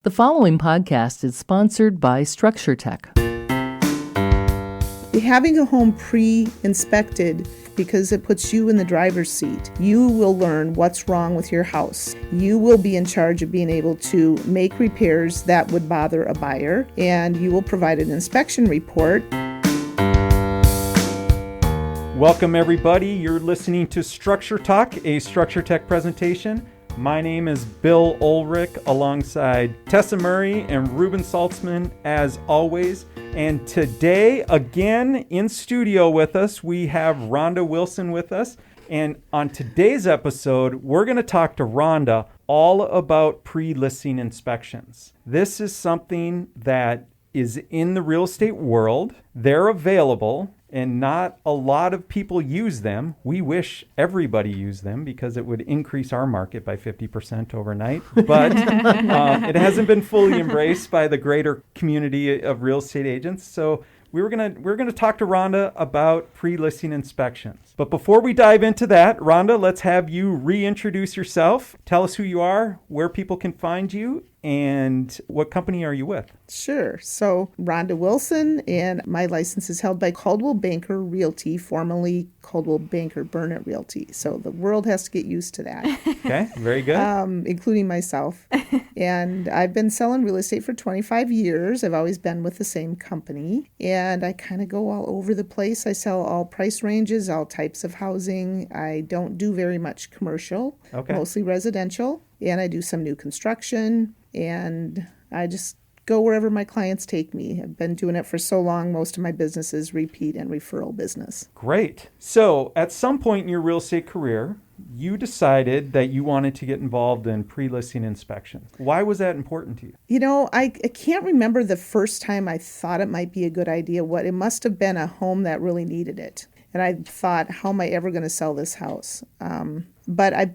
The following podcast is sponsored by Structure Tech. Having a home pre-inspected, because it puts you in the driver's seat. You will learn what's wrong with your house. You will be in charge of being able to make repairs that would bother a buyer, and you will provide an inspection report. Welcome everybody. You're listening to Structure Talk, a Structure Tech presentation. My name is Bill Ulrich alongside Tessa Murray and Ruben Saltzman as always. And today, again, in studio with us, we have Rhonda Wilson with us. And on today's episode, we're going to talk to Rhonda all about pre-listing inspections. This is something that is in the real estate world. They're available, and not a lot of people use them. We wish everybody used them because it would increase our market by 50% overnight. But it hasn't been fully embraced by the greater community of real estate agents. So we're gonna talk to Rhonda about pre-listing inspections. But before we dive into that, Rhonda, let's have you reintroduce yourself. Tell us who you are, where people can find you, and what company are you with? Sure. So Rhonda Wilson, and my license is held by Coldwell Banker Realty, formerly Coldwell Banker Burnett Realty. So the world has to get used to that. Okay, very good. Including myself. And I've been selling real estate for 25 years. I've always been with the same company. And I kind of go all over the place. I sell all price ranges, all types of housing. I don't do very much commercial, mostly residential. And I do some new construction. And I just go wherever my clients take me. I've been doing it for so long. Most of my business is repeat and referral business. Great. So at some point in your real estate career, you decided that you wanted to get involved in pre-listing inspections. Why was that important to you? You know, I can't remember the first time I thought it might be a good idea. It must have been a home that really needed it. And I thought, how am I ever going to sell this house? But I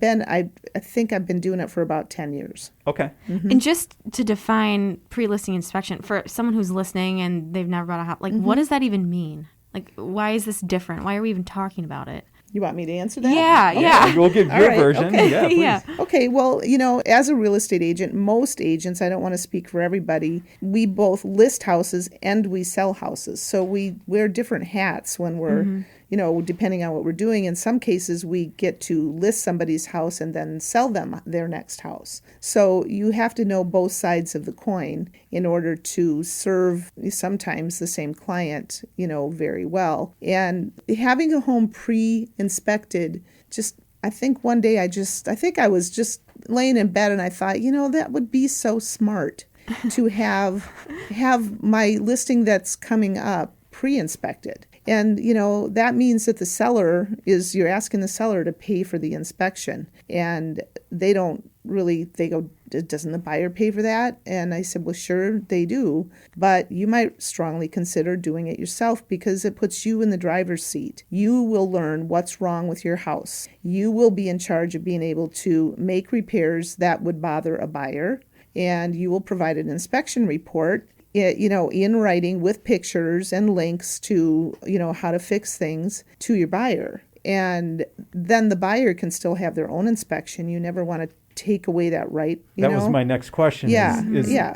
think I've been doing it for about 10 years. Okay. Mm-hmm. And just to define pre-listing inspection, for someone who's listening and they've never bought a house, what does that even mean? Like, why is this different? Why are we even talking about it? You want me to answer that? Yeah. We'll give your version. Okay. Yeah, please. Yeah. Okay, well, you know, as a real estate agent, most agents, I don't want to speak for everybody, we both list houses and we sell houses. So we wear different hats when we're, you know, depending on what we're doing. In some cases, we get to list somebody's house and then sell them their next house. So you have to know both sides of the coin in order to serve sometimes the same client, you know, very well. And having a home pre-inspected, I think one day I was just laying in bed and I thought, you know, that would be so smart to have my listing that's coming up pre-inspected. And, you know, that means that you're asking the seller to pay for the inspection. And they go, doesn't the buyer pay for that? And I said, well, sure, they do. But you might strongly consider doing it yourself because it puts you in the driver's seat. You will learn what's wrong with your house. You will be in charge of being able to make repairs that would bother a buyer. And you will provide an inspection report, you know, in writing with pictures and links to, you know, how to fix things to your buyer. And then the buyer can still have their own inspection. You never want to take away that right. That was my next question. Yeah.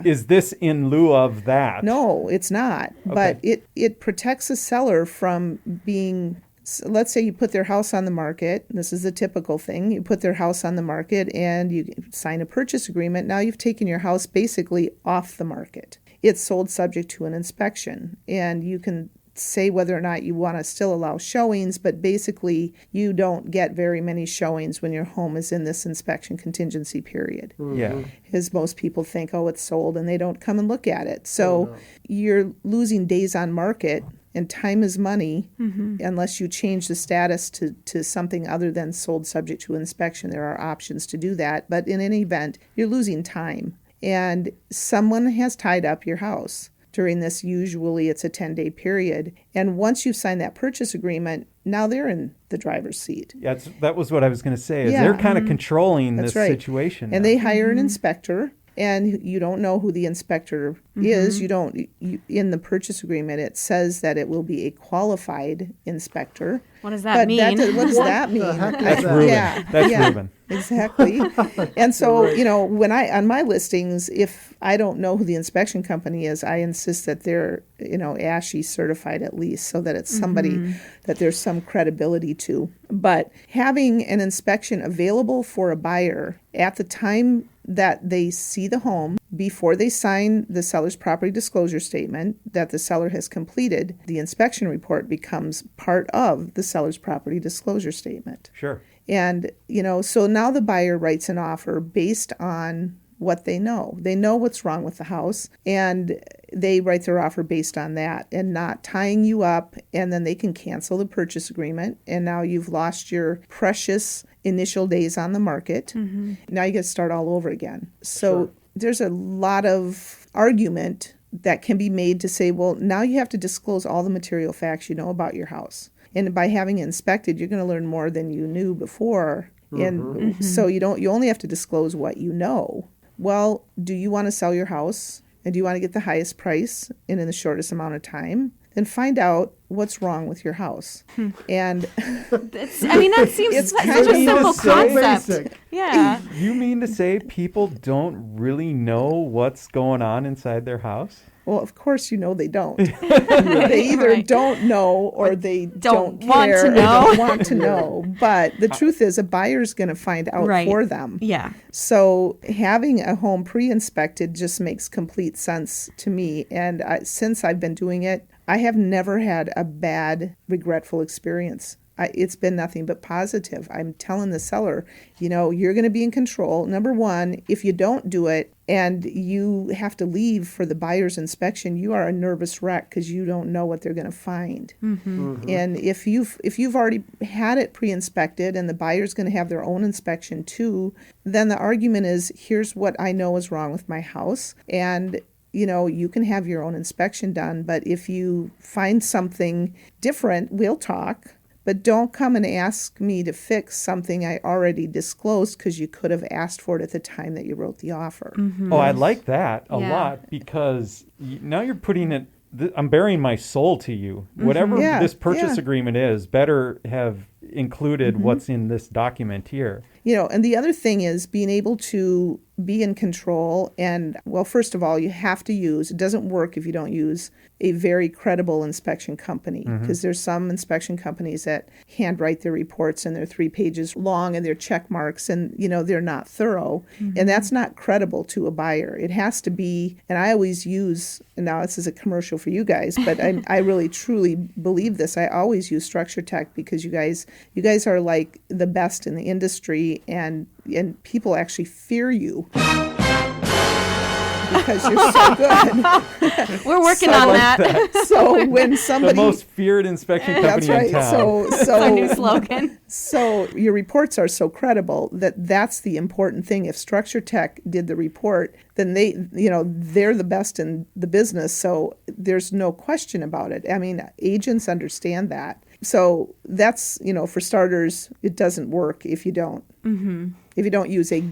Is this in lieu of that? No, it's not. Okay. But it protects the seller from being, let's say you put their house on the market. This is the typical thing. You put their house on the market and you sign a purchase agreement. Now you've taken your house basically off the market. It's sold subject to an inspection. And you can say whether or not you want to still allow showings, but basically you don't get very many showings when your home is in this inspection contingency period. Yeah. Because most people think, oh, it's sold, and they don't come and look at it. So you're losing days on market, and time is money unless you change the status to something other than sold subject to inspection. There are options to do that. But in any event, you're losing time. And someone has tied up your house during this. Usually it's a 10-day period. And once you've signed that purchase agreement, now they're in the driver's seat. Yeah, that was what I was going to say. They're kind of controlling this situation. And now. they hire an inspector. And you don't know who the inspector is. In the purchase agreement, it says that it will be a qualified inspector. What does that mean? What does that mean? That's Ruben. That's Ruben. Exactly. And so, when on my listings, if I don't know who the inspection company is, I insist that they're, ASHI certified at least, so that it's somebody that there's some credibility to. But having an inspection available for a buyer at the time that they see the home, before they sign the seller's property disclosure statement that the seller has completed, the inspection report becomes part of the seller's property disclosure statement. Sure. And, so now the buyer writes an offer based on what they know. They know what's wrong with the house, and they write their offer based on that and not tying you up, and then they can cancel the purchase agreement, and now you've lost your precious initial days on the market. Now you get to start all over again. So there's a lot of argument that can be made to say, well, now you have to disclose all the material facts you know about your house. And by having it inspected, you're going to learn more than you knew before. And so you only have to disclose what you know. Well, do you want to sell your house? And do you want to get the highest price and in the shortest amount of time? Then find out what's wrong with your house. And that seems It's such kind a of simple so concept. basic. Yeah. You mean to say people don't really know what's going on inside their house? well, of course, they don't. They either Right. don't know or they don't want care to or know. don't want to know. But the truth is, a buyer's going to find out Right. for them. Yeah. So having a home pre-inspected just makes complete sense to me. And since I've been doing it, I have never had a bad, regretful experience. It's been nothing but positive. I'm telling the seller, you're going to be in control. Number one, if you don't do it and you have to leave for the buyer's inspection, you are a nervous wreck because you don't know what they're going to find. And if you've already had it pre-inspected and the buyer's going to have their own inspection too, then the argument is, here's what I know is wrong with my house. And you can have your own inspection done, but if you find something different, we'll talk. But don't come and ask me to fix something I already disclosed because you could have asked for it at the time that you wrote the offer. Oh, I like that a Yeah. lot because now you're putting it, I'm bearing my soul to you. Whatever Yeah, this purchase yeah. agreement is, better have included what's in this document here. And the other thing is being able to be in control. And, well, first of all, you have to it doesn't work if you don't use a very credible inspection company, because there's some inspection companies that handwrite their reports and they're 3 pages long and they're check marks and, they're not thorough. And that's not credible to a buyer. It has to be, and I always use, and now this is a commercial for you guys, but I really truly believe this. I always use Structure Tech because you guys are like the best in the industry, and people actually fear you because you're so good. We're working on that. So when The somebody, most feared inspection company that's right. in town. Our new slogan. So your reports are so credible that's the important thing. If Structure Tech did the report, then they're the best in the business. So there's no question about it. I mean, agents understand that. So that's, for starters, it doesn't work if you don't. If you don't use a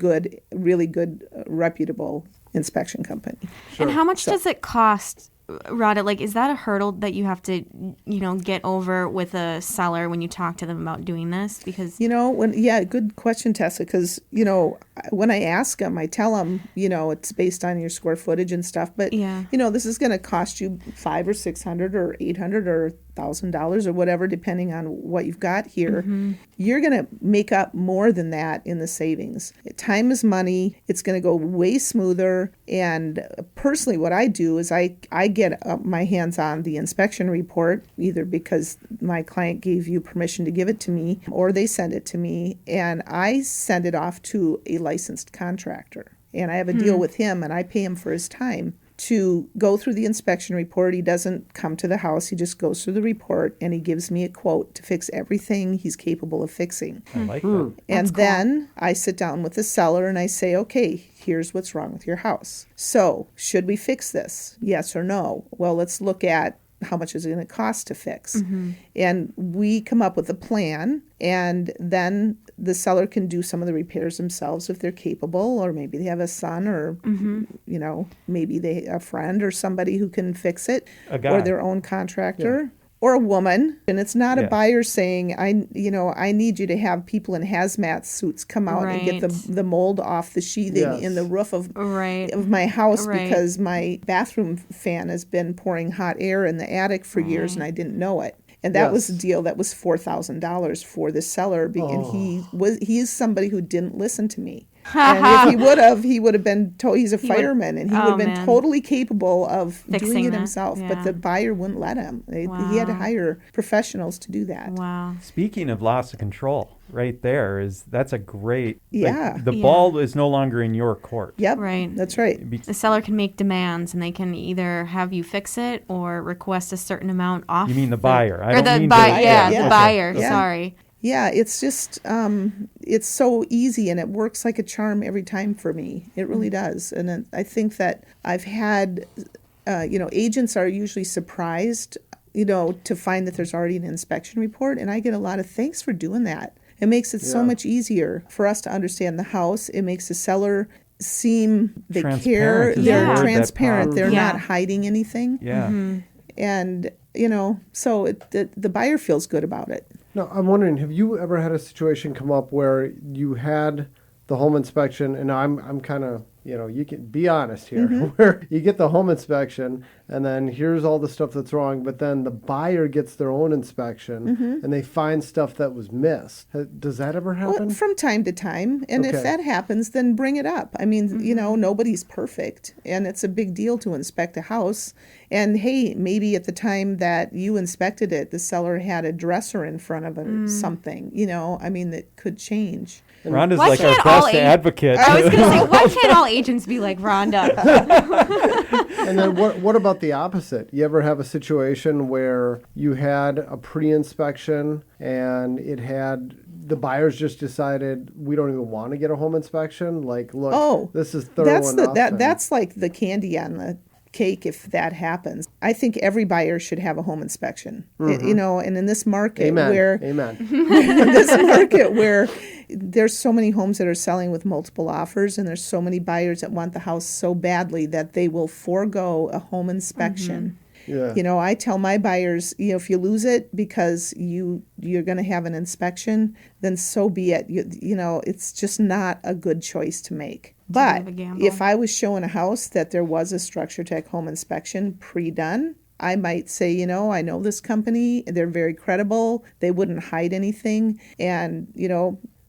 really good, reputable inspection company. And how much does it cost, Rhonda? Like, is that a hurdle that you have to, get over with a seller when you talk to them about doing this? Because good question, Tessa. Because when I ask them, I tell them, it's based on your square footage and stuff. But Yeah. This is going to cost you $500 or $600 or $800 or $1,000 or whatever, depending on what you've got here. You're going to make up more than that in the savings. Time is money. It's going to go way smoother. And personally, what I do is I get my hands on the inspection report, either because my client gave you permission to give it to me or they send it to me, and I send it off to a licensed contractor. And I have a deal with him, and I pay him for his time to go through the inspection report. He doesn't come to the house. He just goes through the report, and he gives me a quote to fix everything he's capable of fixing. I like that. And then I sit down with the seller and I say, okay, here's what's wrong with your house. So should we fix this? Yes or no? Well, let's look at how much is it going to cost to fix. And we come up with a plan, and then the seller can do some of the repairs themselves if they're capable, or maybe they have a son, or maybe they a friend or somebody who can fix it, A guy. or their own contractor. or a woman, and it's not a Yeah. buyer saying, I need you to have people in hazmat suits come out and get Right. the mold off the sheathing in the roof of Right. my house Right. because my bathroom fan has been pouring hot air in the attic for years and Right. I didn't know it. And that was a Yes. deal that was $4,000 for the seller, and he is somebody who didn't listen to me. And if he would have been told. He's a fireman, and he would have been man. totally capable of Fixing doing it that, himself. But yeah. the buyer wouldn't let him. He had to Wow. hire professionals to do that. Wow. Speaking of loss of control, right there that's a great. Yeah. The Yeah. ball is no longer in your court. Yep. Right. That's right. The seller can make demands, and they can either have you fix it or request a certain amount off. You mean the buyer? I Or don't the mean buyer? the- Yeah, Yeah. the buyer. Yeah. Sorry. Yeah, it's just it's so easy and it works like a charm every time for me. It really does, and I think that I've had, agents are usually surprised, to find that there's already an inspection report, and I get a lot of thanks for doing that. It makes it so Yeah. much easier for us to understand the house. It makes the seller seem they care. Transparent is the They're word that transparent. pops. They're Yeah. not hiding anything, Yeah. and so the buyer feels good about it. No, I'm wondering, have you ever had a situation come up where you had the home inspection, and I'm kind of, you can be honest here, where you get the home inspection, and then here's all the stuff that's wrong, but then the buyer gets their own inspection, and they find stuff that was missed. Does that ever happen? Well, from time to time. And if Okay. that happens, then bring it up. I mean, nobody's perfect. And it's a big deal to inspect a house. And hey, maybe at the time that you inspected it, the seller had a dresser in front of it, something, that could change. Rhonda's Why like our can't all best ag- advocate. I was going to say, why can't all agents be like Rhonda? And then what about the opposite? You ever have a situation where you had a pre-inspection and the buyers just decided we don't even want to get a home inspection? Like, look, this is thorough enough. That's like the candy on the cake if that happens. I think every buyer should have a home inspection. And in this market Amen. in this market where there's so many homes that are selling with multiple offers, and there's so many buyers that want the house so badly that they will forego a home inspection. Yeah. I tell my buyers, if you lose it because you're going to have an inspection, then so be it. It's just not a good choice to make. But bit of a gamble. if I was showing a house that there was a Structure Tech home inspection pre-done, I might say, I know this company, they're very credible, they wouldn't hide anything, and,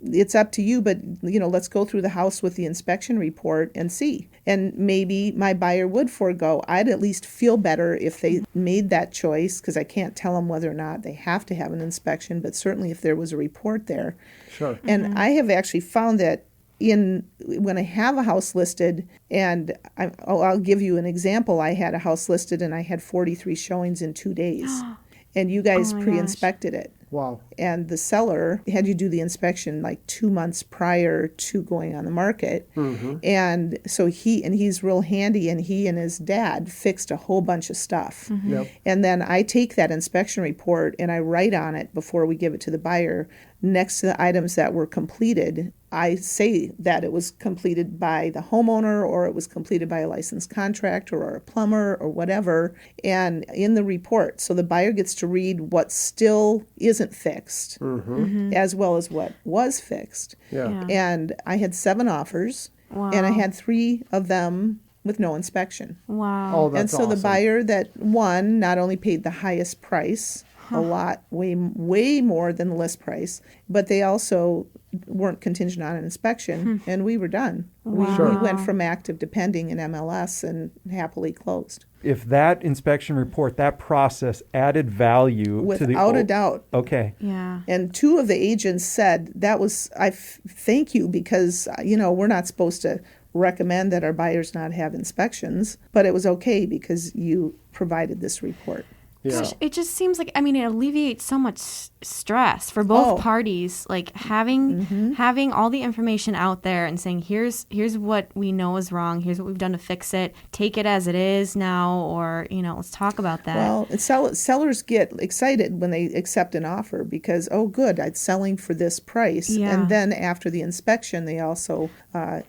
it's up to you, but, let's go through the house with the inspection report and see. And maybe my buyer would forego. I'd at least feel better if they made that choice, because I can't tell them whether or not they have to have an inspection, but certainly if there was a report there. Sure. And I have actually found that when I have a house listed, and I'll give you an example. I had a house listed and I had 43 showings in 2 days. And you guys Oh my pre-inspected it. Wow. And the seller had you do the inspection like 2 months prior to going on the market. And so he's real handy, and he and his dad fixed a whole bunch of stuff. Yep. And then I take that inspection report and I write on it before we give it to the buyer. Next to the items that were completed, I say that it was completed by the homeowner, or it was completed by a licensed contractor or a plumber or whatever, and in the report. So the buyer gets to read what still isn't fixed, as well as what was fixed. Yeah. And I had 7 offers, and I had 3 of them with no inspection. Wow. Oh, that's And so the awesome. buyer that won not only paid the highest price, a lot, way more than the list price, but they also weren't contingent on an inspection, and we were done. We went from active to pending in MLS and happily closed. If that inspection report, that process added value to the Without a doubt. Okay. Yeah. And 2 of the agents said that was, thank you, because, we're not supposed to recommend that our buyers not have inspections, but it was okay because you provided this report. Yeah. Gosh, it just seems like, it alleviates so much stress for both parties. Like having all the information out there and saying, here's what we know is wrong. Here's what we've done to fix it. Take it as it is now, or, let's talk about that. Well, and sellers get excited when they accept an offer because, oh, good, it's selling for this price. Yeah. And then after the inspection, they also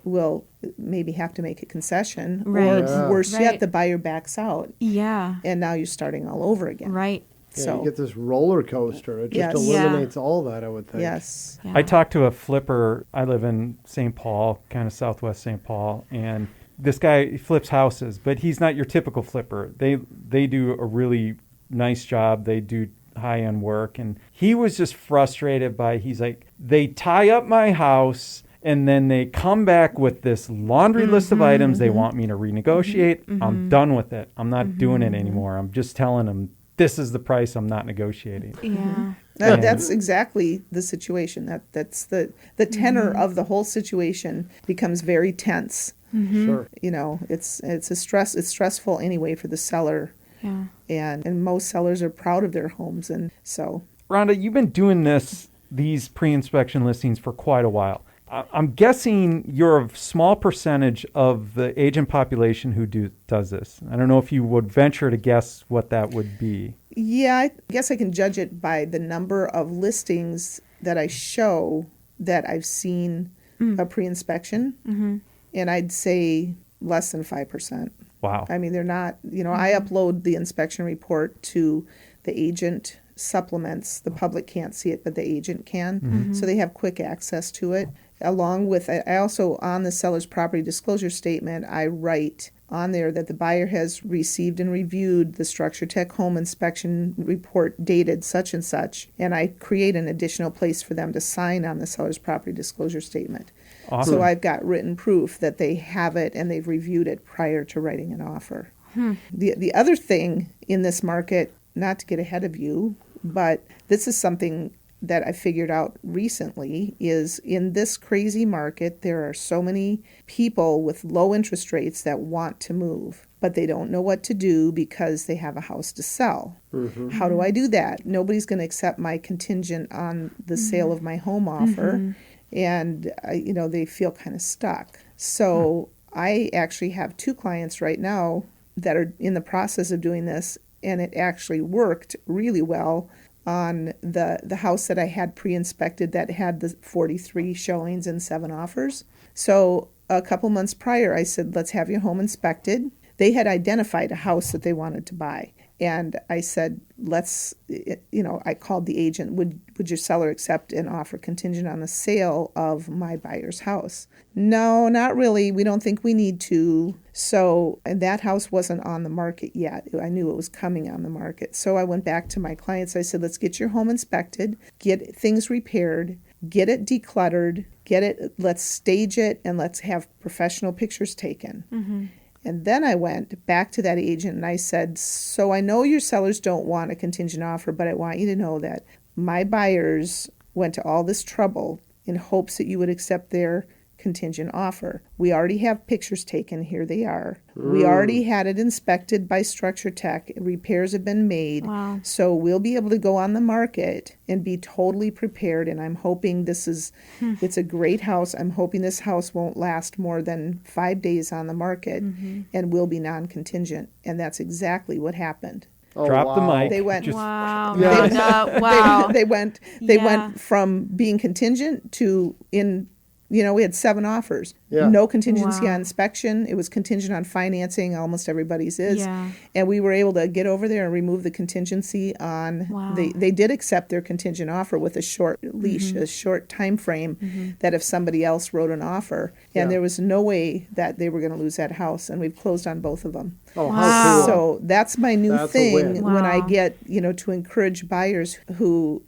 will maybe have to make a concession. Right. Or worse Right. yet, the buyer backs out. Yeah. And now you're starting all over again. Right. Yeah, So you get this roller coaster. It just Yes. eliminates all that, I would think. yes. Yeah. I talked to a flipper. I live in St. Paul, kind of southwest St. Paul, and this guy flips houses, but he's not your typical flipper. They do a really nice job. They do high-end work, and he was just frustrated by, he's like, they tie up my house and then they come back with this laundry list of items they want me to renegotiate. I'm done with it. I'm not doing it anymore. I'm just telling them this is the price. I'm not negotiating. Yeah. That's exactly the situation. That's the tenor of the whole situation becomes very tense. Sure. You know, it's stressful anyway for the seller. Yeah. And most sellers are proud of their homes, and so Rhonda, you've been doing these pre-inspection listings for quite a while. I'm guessing you're a small percentage of the agent population who does this. I don't know if you would venture to guess what that would be. yeah, I guess I can judge it by the number of listings that I show that I've seen a pre-inspection, and I'd say less than 5%. Wow. I mean, they're not, I upload the inspection report to the agent supplements. The public can't see it, but the agent can. So they have quick access to it. Along with, I also, on the seller's property disclosure statement, I write on there that the buyer has received and reviewed the Structure Tech home inspection report dated such and such. And I create an additional place for them to sign on the seller's property disclosure statement. Awesome. So I've got written proof that they have it and they've reviewed it prior to writing an offer. The other thing in this market, not to get ahead of you, but this is something that I figured out recently, is in this crazy market, there are so many people with low interest rates that want to move, but they don't know what to do because they have a house to sell. How do I do that? Nobody's going to accept my contingent on the sale of my home offer. And, they feel kind of stuck. So I actually have 2 clients right now that are in the process of doing this, and it actually worked really well on the house that I had pre-inspected that had the 43 showings and 7 offers. So a couple months prior, I said, let's have your home inspected. They had identified a house that they wanted to buy. And I said, I called the agent, would your seller accept an offer contingent on the sale of my buyer's house? No, not really. We don't think we need to. So, and that house wasn't on the market yet. I knew it was coming on the market. So I went back to my clients. I said, let's get your home inspected, get things repaired, get it decluttered, let's stage it, and let's have professional pictures taken. And then I went back to that agent and I said, so I know your sellers don't want a contingent offer, but I want you to know that my buyers went to all this trouble in hopes that you would accept their contingent offer. We already have pictures taken. Here they are. We already had it inspected by Structure Tech. Repairs have been made. Wow. So we'll be able to go on the market and be totally prepared. And I'm hoping it's a great house. I'm hoping this house won't last more than 5 days on the market and will be non-contingent. And that's exactly what happened. Oh, Drop the wow. mic. They went. Wow. Yeah. Rhonda, wow. They went from being contingent to we had 7 offers. Yeah. No contingency Wow. on inspection. It was contingent on financing. Almost everybody's is. Yeah. And we were able to get over there and remove the contingency on. Wow. They did accept their contingent offer with a short leash, a short time frame that if somebody else wrote an offer. And there was no way that they were going to lose that house. And we've closed on both of them. Oh, Wow. how cool. So that's my new That's a win. thing when I Wow. get, to encourage buyers who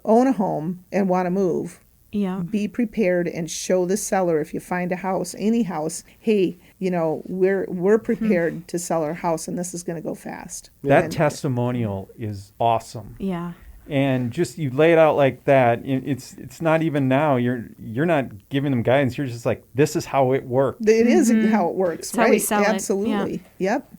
own a home and want to move. Yeah. Be prepared and show the seller if you find a house, any house, hey, we're prepared to sell our house and this is going to go fast. That And- testimonial is awesome. Yeah. And just you lay it out like that, it's not even now. You're not giving them guidance. You're just like, this is how it worked. It is how it works, It's how right? we sell it. Absolutely. Yep.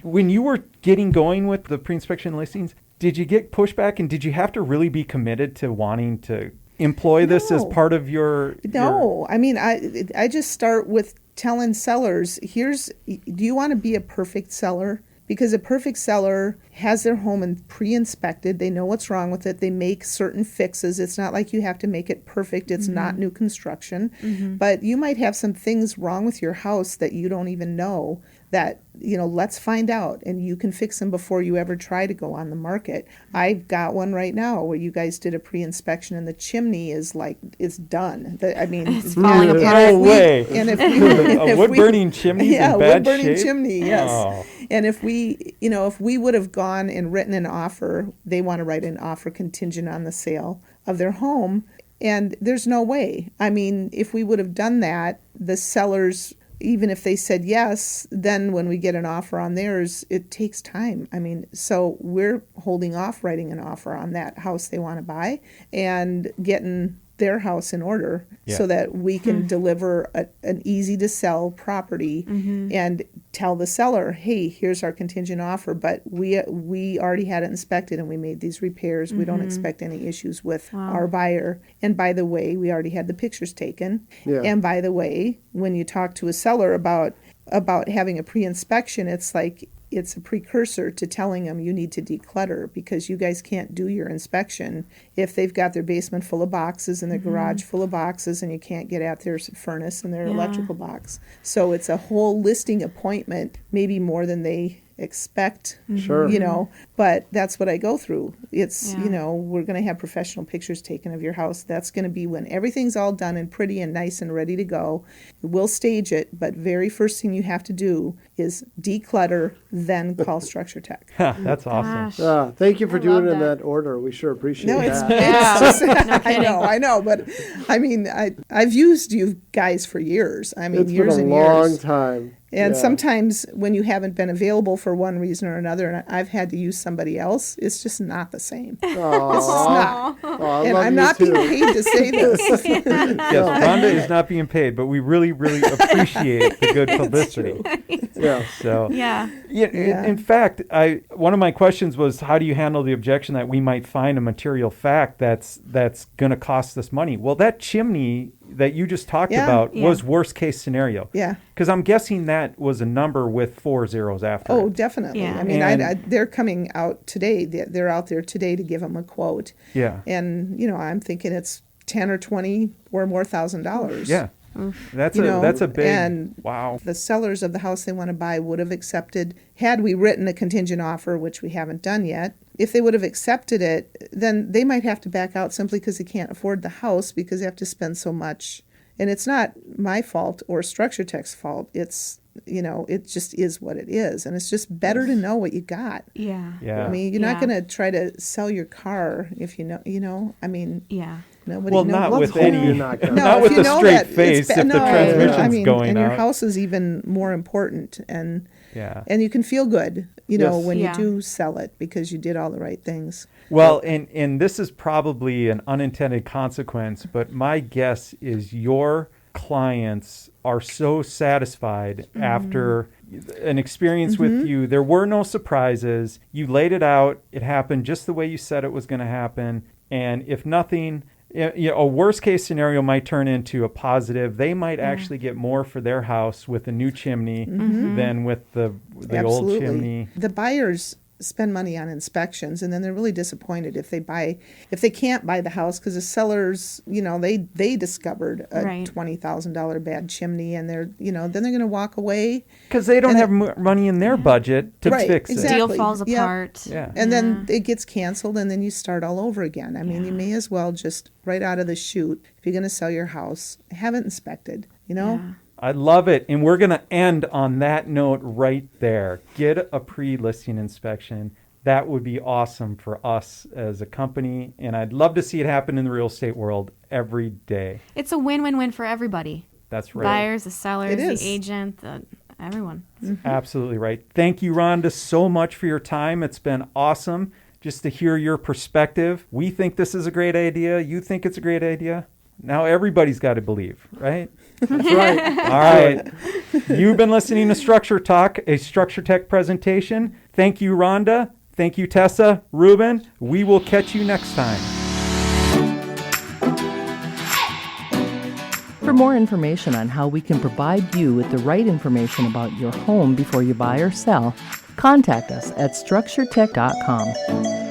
When you were getting going with the pre-inspection listings, did you get pushback, and did you have to really be committed to wanting to employ this as No. part of your? No, I mean, I just start with telling sellers, do you want to be a perfect seller? Because a perfect seller has their home pre-inspected. They know what's wrong with it. They make certain fixes. It's not like you have to make it perfect. It's not new construction. But you might have some things wrong with your house that you don't even know that, let's find out, and you can fix them before you ever try to go on the market. I've got one right now where you guys did a pre-inspection and the chimney is like, it's done. It's falling apart. No way. And if A wood-burning chimney yeah, in bad wood-burning shape? chimney, yes. Oh. And if we would have gone and written an offer, they want to write an offer contingent on the sale of their home, and there's no way. I mean, if we would have done that, the sellers, even if they said yes, then when we get an offer on theirs, it takes time. I mean, so we're holding off writing an offer on that house they want to buy and getting their house in order so that we can deliver an easy to sell property and tell the seller, hey, here's our contingent offer, but we already had it inspected and we made these repairs. We don't expect any issues with our buyer. And by the way, we already had the pictures taken. Yeah. And by the way, when you talk to a seller about having a pre-inspection, it's like it's a precursor to telling them you need to declutter, because you guys can't do your inspection if they've got their basement full of boxes and their garage full of boxes, and you can't get at their furnace and their electrical box. So it's a whole listing appointment, maybe more than they expect, Sure. But that's what I go through. It's, we're going to have professional pictures taken of your house. That's going to be when everything's all done and pretty and nice and ready to go. We'll stage it, but very first thing you have to do is declutter, then call Structure Tech. That's awesome. Gosh. Thank you for doing it in that. that order. We sure appreciate No, it's, that. it's just, No kidding. I know, but I mean, I've used you guys for years. I mean, It's years been and a long years. time. And Yeah. sometimes when you haven't been available for one reason or another, and I've had to use somebody else, it's just not the same. Aw. It's just not. Aw, I And love I'm you not too. being paid to say this. Yes, Rhonda is not being paid, but we really, really appreciate the good publicity. Yeah. So, Yeah. Yeah. In fact, one of my questions was, how do you handle the objection that we might find a material fact that's going to cost us money? Well, that chimney that you just talked about was worst case scenario. Yeah. Because I'm guessing that was a number with 4 zeros after Oh, it. definitely. Yeah. I mean, And- they're coming out today. They're out there today to give them a quote. Yeah. And, I'm thinking it's 10 or 20 or more $1,000. Yeah. That's You know, that's a big, and wow. The sellers of the house they want to buy would have accepted, had we written a contingent offer, which we haven't done yet. If they would have accepted it, then they might have to back out simply because they can't afford the house because they have to spend so much. And it's not my fault or Structure Tech's fault. It's, it just is what it is. And it's just better to know what you got. Yeah. Yeah. I mean, you're not Yeah. going to try to sell your car if I mean, Yeah. nobody Well, knows. not Let's with hope any, you're not gonna. No, not if with you the know straight that, it's face ba- if no, the transmission's I mean, going and out. your house is even more important, and Yeah. you can feel good, Yes. when Yeah. you do sell it because you did all the right things. Well, and this is probably an unintended consequence, but my guess is your clients are so satisfied after an experience with you. There were no surprises. You laid it out. It happened just the way you said it was going to happen. And if nothing, a worst case scenario might turn into a positive. They might actually get more for their house with a new chimney than with the old chimney. The buyers spend money on inspections, and then they're really disappointed if they can't buy the house because the sellers, they discovered a Right. $20,000 bad chimney, and they're, then they're going to walk away. Because they don't And have money in their budget to Right, fix it. exactly. Deal falls Yeah. apart. Yeah. And then it gets canceled, and then you start all over again. I mean, you may as well just right out of the chute, if you're going to sell your house, have it inspected, Yeah. I love it. And we're going to end on that note right there. Get a pre-listing inspection. That would be awesome for us as a company. And I'd love to see it happen in the real estate world every day. It's a win-win-win for everybody. That's right. Buyers, the sellers, It is. the agent, everyone. Absolutely right. Thank you, Rhonda, so much for your time. It's been awesome just to hear your perspective. We think this is a great idea. You think it's a great idea. Now everybody's got to believe, right? That's right. All right. You've been listening to Structure Talk, a Structure Tech presentation. Thank you, Rhonda. Thank you, Tessa, Ruben. We will catch you next time. For more information on how we can provide you with the right information about your home before you buy or sell, contact us at structuretech.com.